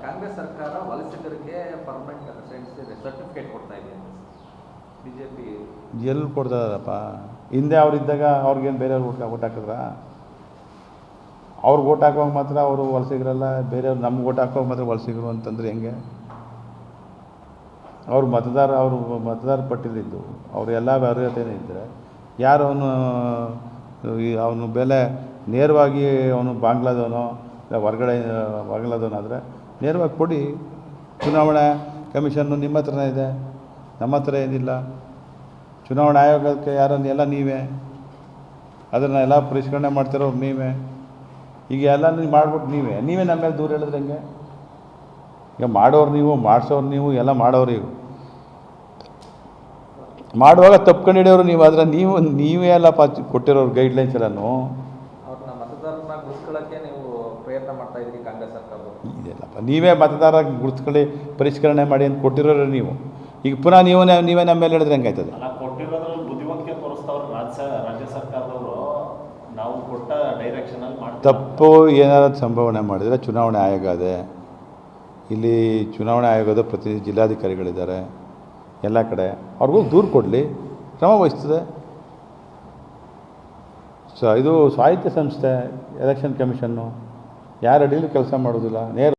ಕಾಂಗ್ರೆಸ್ ಸರ್ಕಾರ ವಲಸಿಗರಿಗೆ permanent residency certificate ಕೊಡ್ತಾ ಇದೆ. ಬಿಜೆಪಿ ಎಲ್ಲಿ ಕೊಡ್ತಾರಪ್ಪ? ಹಿಂದೆ ಅವರಿದ್ದಾಗ ಅವ್ರಿಗೇನು ಬೇರೆಯವ್ರು ಓಟ್ ಹಾಕಿದ್ರ? ಅವ್ರಿಗೆ ಓಟ್ ಹಾಕೋವಾಗ ಮಾತ್ರ ಅವರು ವಲಸಿಗರಲ್ಲ, ಬೇರೆಯವ್ರು ನಮ್ಗೆ ಓಟ್ ಹಾಕೋವಾಗ ಮಾತ್ರ ವಲಸಿಗರು ಅಂತಂದರೆ ಹೆಂಗೆ? ಅವರು ಮತದಾರ ಪಟ್ಟಿಲಿದ್ದು ಅವರು ಎಲ್ಲ ಅರ್ಹತೆಯೇ ಇದ್ದರೆ ಯಾರು ಅವನು ಬೆಲೆ ನೇರವಾಗಿ ಅವನು ಬಾಂಗ್ಲಾದವನೋ ಹೊರಗಡೆ ಬಾಂಗ್ಲಾದವನಾದರೆ ನೇರವಾಗಿ ಕೊಡಿ. ಚುನಾವಣಾ ಕಮಿಷನ್ನು ನಿಮ್ಮ ಹತ್ರನೇ ಇದೆ, ನಮ್ಮ ಹತ್ರ ಏನಿಲ್ಲ. ಚುನಾವಣಾ ಆಯೋಗಕ್ಕೆ ಎಲ್ಲ ನೀವೇ, ಅದನ್ನೆಲ್ಲ ಪರಿಷ್ಕರಣೆ ಮಾಡ್ತಿರೋರು ನೀವೇ. ಈಗ ಎಲ್ಲ ನೀವು ಮಾಡ್ಬಿಟ್ಟು ನೀವೇ ನಮ್ಮ ಮೇಲೆ ದೂರ ಹೇಳಿದ್ರೆ ಹೆಂಗೆ? ಈಗ ಮಾಡೋರು ನೀವು, ಮಾಡಿಸೋರು ನೀವು, ಎಲ್ಲ ಮಾಡೋರು ಇವು. ಮಾಡುವಾಗ ತಪ್ಕೊಂಡು ಹಿಡಿಯೋರು ನೀವು. ಆದರೆ ನೀವೇ ಎಲ್ಲ ಕೊಟ್ಟಿರೋರು ಗೈಡ್ಲೈನ್ಸ್ ಎಲ್ಲನೂ. ಅವ್ರನ್ನ ಮತದಾರರನ್ನ ಗುರುತಿಸ್ಕೊಳ್ಳೋಕ್ಕೆ ನೀವು ಪ್ರಯತ್ನ ಮಾಡ್ತಾ ಇದ್ದೀರಿ ಕಾಂಗ್ರೆಸ್ ಸರ್ಕಾರದವರು. ಇದೆಲ್ಲಪ್ಪ, ನೀವೇ ಮತದಾರ ಗುರುತಿಸ್ಕೊಳ್ಳಿ, ಪರಿಷ್ಕರಣೆ ಮಾಡಿ ಅಂತ ಕೊಟ್ಟಿರೋರು ನೀವು. ಈಗ ಪುನಃ ನೀವೇ ನಮ್ಮ ಮೇಲೆ ಹೇಳಿದ್ರೆ ಹೆಂಗಾಯ್ತದೆ? ಕೊಟ್ಟಿರೋದ್ರಲ್ಲಿ ಬುದ್ಧಿವಂತಿಕೆ ತೋರಿಸ್ತವ್ರು ರಾಜ್ಯ ಸರ್ಕಾರದವರು. ನಾವು ಕೊಟ್ಟ ಡೈರೆಕ್ಷನಲ್ಲಿ ಮಾಡ್ತೀವಿ. ತಪ್ಪು ಏನಾದ್ರು ಸಂಭಾವನೆ ಮಾಡಿದರೆ ಚುನಾವಣೆ ಆಯೋಗ ಇದೆ. ಇಲ್ಲಿ ಚುನಾವಣಾ ಆಯೋಗದ ಪ್ರತಿನಿಧಿ ಜಿಲ್ಲಾಧಿಕಾರಿಗಳಿದ್ದಾರೆ ಎಲ್ಲ ಕಡೆ. ಅವ್ರಿಗೂ ದೂರು ಕೊಡಲಿ, ಕ್ರಮ ವಹಿಸ್ತದೆ. ಇದು ಸಾಹಿತ್ಯ ಸಂಸ್ಥೆ, ಎಲೆಕ್ಷನ್ ಕಮಿಷನ್ನು ಯಾರ ಅಡಿಯಲ್ಲೂ ಕೆಲಸ ಮಾಡೋದಿಲ್ಲ.